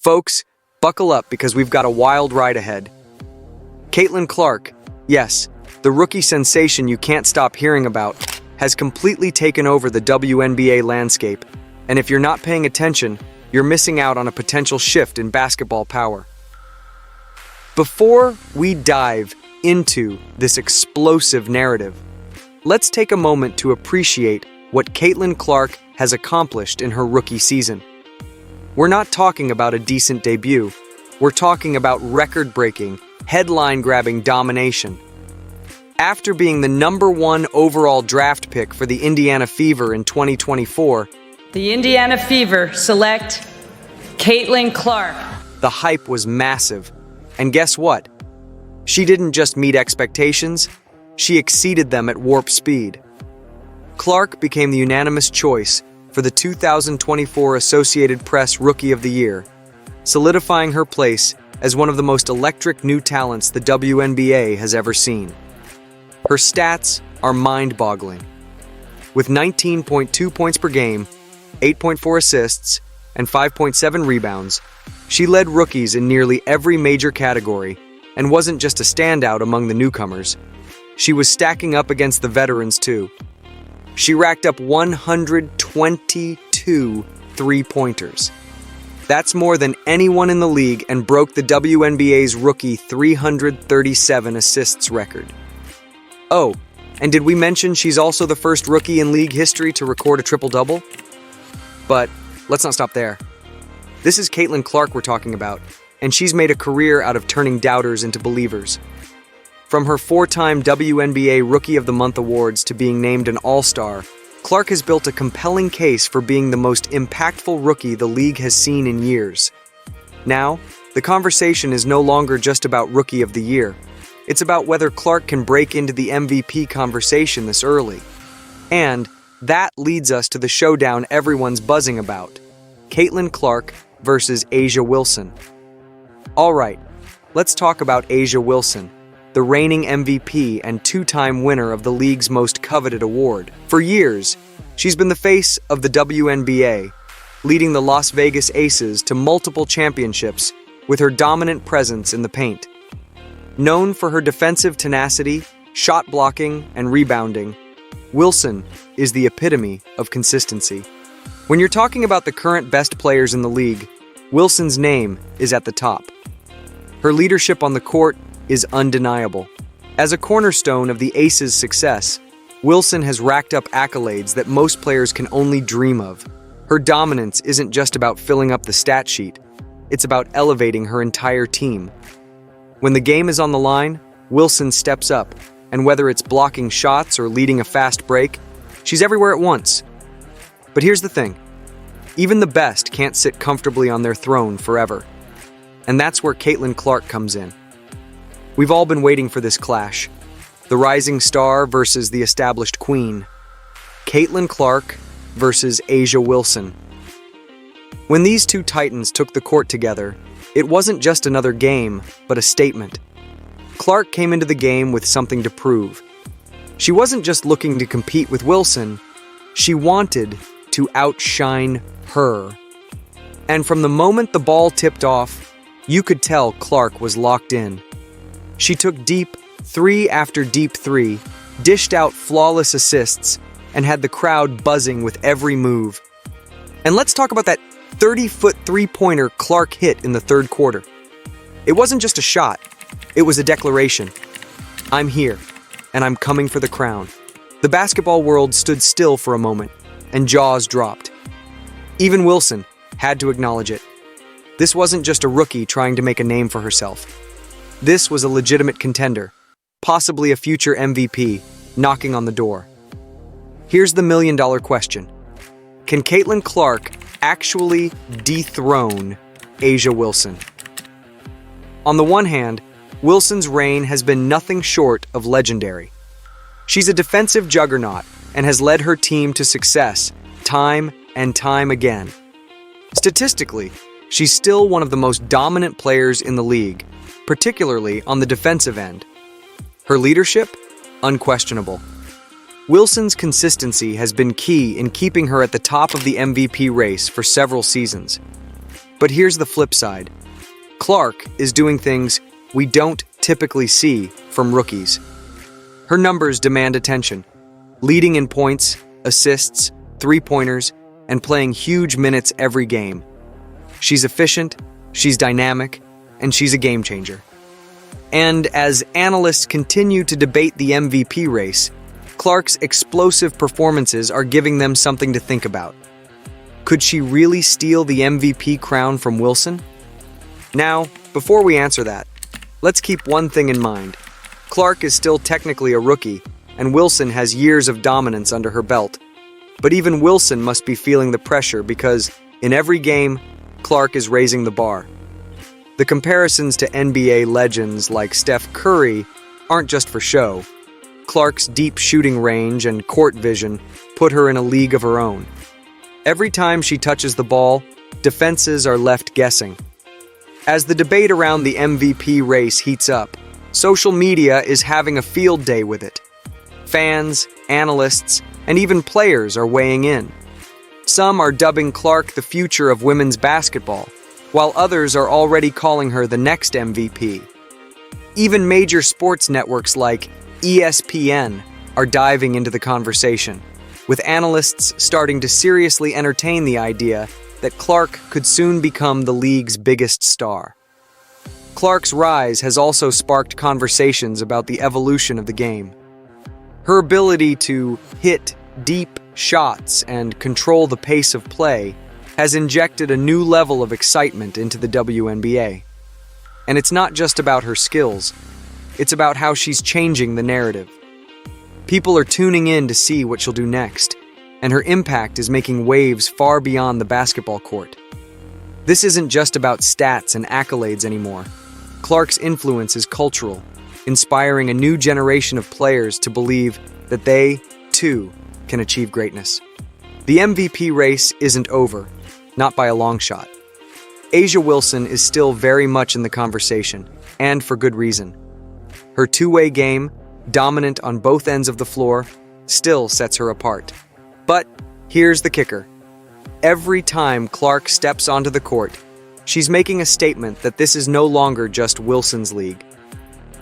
Folks, buckle up because we've got a wild ride ahead. Caitlin Clark, yes, the rookie sensation you can't stop hearing about, has completely taken over the WNBA landscape, and if you're not paying attention, you're missing out on a potential shift in basketball power. Before we dive into this explosive narrative, let's take a moment to appreciate what Caitlin Clark has accomplished in her rookie season. We're not talking about a decent debut. We're talking about record-breaking, headline-grabbing domination. After being the #1 overall draft pick for the Indiana Fever in 2024, the Indiana Fever select Caitlin Clark. The hype was massive. And guess what? She didn't just meet expectations, she exceeded them at warp speed. Clark became the unanimous choice for the 2024 Associated Press Rookie of the Year, solidifying her place as one of the most electric new talents the WNBA has ever seen. Her stats are mind-boggling. With 19.2 points per game, 8.4 assists, and 5.7 rebounds, she led rookies in nearly every major category and wasn't just a standout among the newcomers. She was stacking up against the veterans too. She racked up 122 three-pointers. That's more than anyone in the league and broke the WNBA's rookie 337 assists record. Oh, and did we mention she's also the first rookie in league history to record a triple-double? But let's not stop there. This is Caitlin Clark we're talking about, and she's made a career out of turning doubters into believers. From her 4-time WNBA Rookie of the Month awards to being named an All-Star, Clark has built a compelling case for being the most impactful rookie the league has seen in years. Now, the conversation is no longer just about Rookie of the Year. It's about whether Clark can break into the MVP conversation this early. And that leads us to the showdown everyone's buzzing about: Caitlin Clark versus A'ja Wilson. All right, let's talk about A'ja Wilson, the reigning MVP and 2-time winner of the league's most coveted award. For years, she's been the face of the WNBA, leading the Las Vegas Aces to multiple championships with her dominant presence in the paint. Known for her defensive tenacity, shot blocking, and rebounding, Wilson is the epitome of consistency. When you're talking about the current best players in the league, Wilson's name is at the top. Her leadership on the court is undeniable. As a cornerstone of the Aces' success, Wilson has racked up accolades that most players can only dream of. Her dominance isn't just about filling up the stat sheet, it's about elevating her entire team. When the game is on the line, Wilson steps up, and whether it's blocking shots or leading a fast break, she's everywhere at once. But here's the thing, even the best can't sit comfortably on their throne forever. And that's where Caitlin Clark comes in. We've all been waiting for this clash. The rising star versus the established queen. Caitlin Clark versus A'ja Wilson. When these two titans took the court together, it wasn't just another game, but a statement. Clark came into the game with something to prove. She wasn't just looking to compete with Wilson, she wanted to outshine her. And from the moment the ball tipped off, you could tell Clark was locked in. She took deep three after deep three, dished out flawless assists, and had the crowd buzzing with every move. And let's talk about that 30-foot three-pointer Clark hit in the third quarter. It wasn't just a shot, it was a declaration. I'm here, and I'm coming for the crown. The basketball world stood still for a moment, and jaws dropped. Even Wilson had to acknowledge it. This wasn't just a rookie trying to make a name for herself. This was a legitimate contender, possibly a future MVP, knocking on the door. Here's the million-dollar question. Can Caitlin Clark actually dethrone A'ja Wilson? On the one hand, Wilson's reign has been nothing short of legendary. She's a defensive juggernaut and has led her team to success time and time again. Statistically, she's still one of the most dominant players in the league, particularly on the defensive end. Her leadership? Unquestionable. Wilson's consistency has been key in keeping her at the top of the MVP race for several seasons. But here's the flip side. Clark is doing things we don't typically see from rookies. Her numbers demand attention, leading in points, assists, three-pointers, and playing huge minutes every game. She's efficient, she's dynamic, and she's a game changer. And as analysts continue to debate the MVP race, Clark's explosive performances are giving them something to think about. Could she really steal the MVP crown from Wilson? Now, before we answer that, let's keep one thing in mind. Clark is still technically a rookie, and Wilson has years of dominance under her belt. But even Wilson must be feeling the pressure because, in every game, Clark is raising the bar. The comparisons to NBA legends like Steph Curry aren't just for show. Clark's deep shooting range and court vision put her in a league of her own. Every time she touches the ball, defenses are left guessing. As the debate around the MVP race heats up, social media is having a field day with it. Fans, analysts, and even players are weighing in. Some are dubbing Clark the future of women's basketball, while others are already calling her the next MVP. Even major sports networks like ESPN are diving into the conversation, with analysts starting to seriously entertain the idea that Clark could soon become the league's biggest star. Clark's rise has also sparked conversations about the evolution of the game. Her ability to hit deep shots and control the pace of play has injected a new level of excitement into the WNBA. And it's not just about her skills, it's about how she's changing the narrative. People are tuning in to see what she'll do next, and her impact is making waves far beyond the basketball court. This isn't just about stats and accolades anymore. Clark's influence is cultural, inspiring a new generation of players to believe that they, too, can achieve greatness. The MVP race isn't over, not by a long shot. A'ja Wilson is still very much in the conversation, and for good reason. Her two-way game, dominant on both ends of the floor, still sets her apart. But here's the kicker. Every time Clark steps onto the court, she's making a statement that this is no longer just Wilson's league.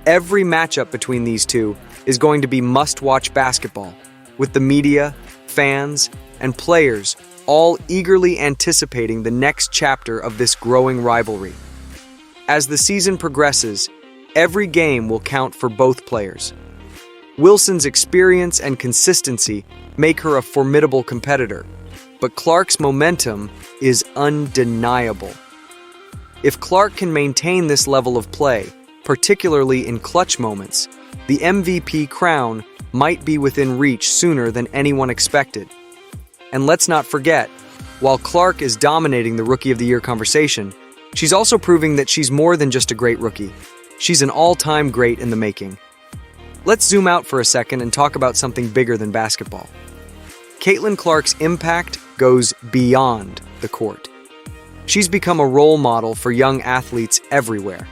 Every matchup between these two is going to be must-watch basketball, with the media, fans, and players all eagerly anticipating the next chapter of this growing rivalry. As the season progresses, every game will count for both players. Wilson's experience and consistency make her a formidable competitor, but Clark's momentum is undeniable. If Clark can maintain this level of play, particularly in clutch moments, the MVP crown might be within reach sooner than anyone expected. And let's not forget, while Clark is dominating the Rookie of the Year conversation, she's also proving that she's more than just a great rookie. She's an all-time great in the making. Let's zoom out for a second and talk about something bigger than basketball. Caitlin Clark's impact goes beyond the court. She's become a role model for young athletes everywhere.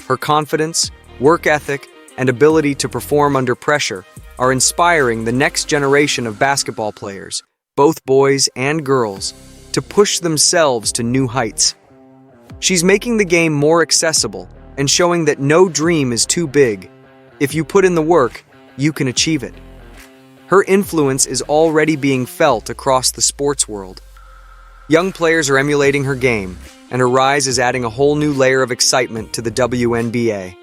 Her confidence, work ethic, and ability to perform under pressure are inspiring the next generation of basketball players, both boys and girls, to push themselves to new heights. She's making the game more accessible and showing that no dream is too big. If you put in the work, you can achieve it. Her influence is already being felt across the sports world. Young players are emulating her game, and her rise is adding a whole new layer of excitement to the WNBA.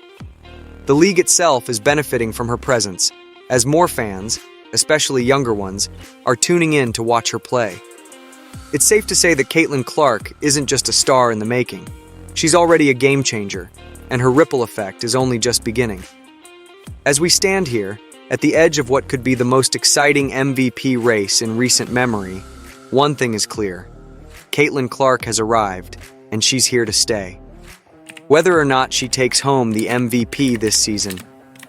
The league itself is benefiting from her presence, as more fans, especially younger ones, are tuning in to watch her play. It's safe to say that Caitlin Clark isn't just a star in the making. She's already a game changer, and her ripple effect is only just beginning. As we stand here, at the edge of what could be the most exciting MVP race in recent memory, one thing is clear. Caitlin Clark has arrived, and she's here to stay. Whether or not she takes home the MVP this season,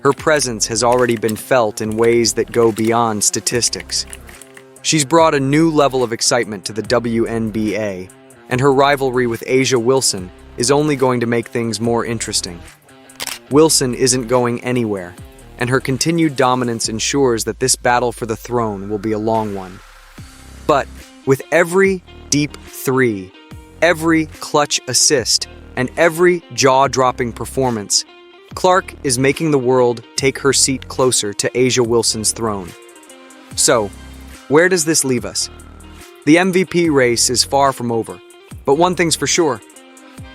her presence has already been felt in ways that go beyond statistics. She's brought a new level of excitement to the WNBA, and her rivalry with A'ja Wilson is only going to make things more interesting. Wilson isn't going anywhere, and her continued dominance ensures that this battle for the throne will be a long one. But with every deep three, every clutch assist, and every jaw-dropping performance, Clark is making the world take her seat closer to A'ja Wilson's throne. So, where does this leave us? The MVP race is far from over, but one thing's for sure.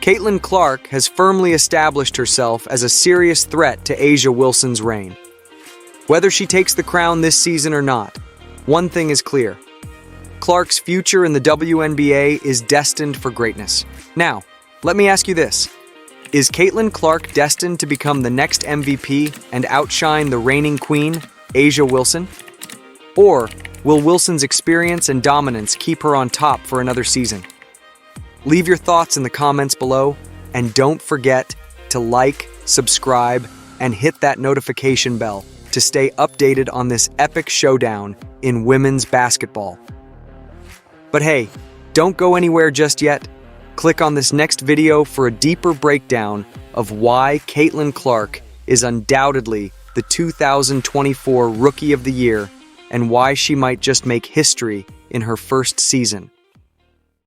Caitlin Clark has firmly established herself as a serious threat to A'ja Wilson's reign. Whether she takes the crown this season or not, one thing is clear. Clark's future in the WNBA is destined for greatness. Now, let me ask you this. Is Caitlin Clark destined to become the next MVP and outshine the reigning queen, A'ja Wilson? Or will Wilson's experience and dominance keep her on top for another season? Leave your thoughts in the comments below, and don't forget to like, subscribe, and hit that notification bell to stay updated on this epic showdown in women's basketball. But hey, don't go anywhere just yet. Click on this next video for a deeper breakdown of why Caitlin Clark is undoubtedly the 2024 Rookie of the Year and why she might just make history in her first season.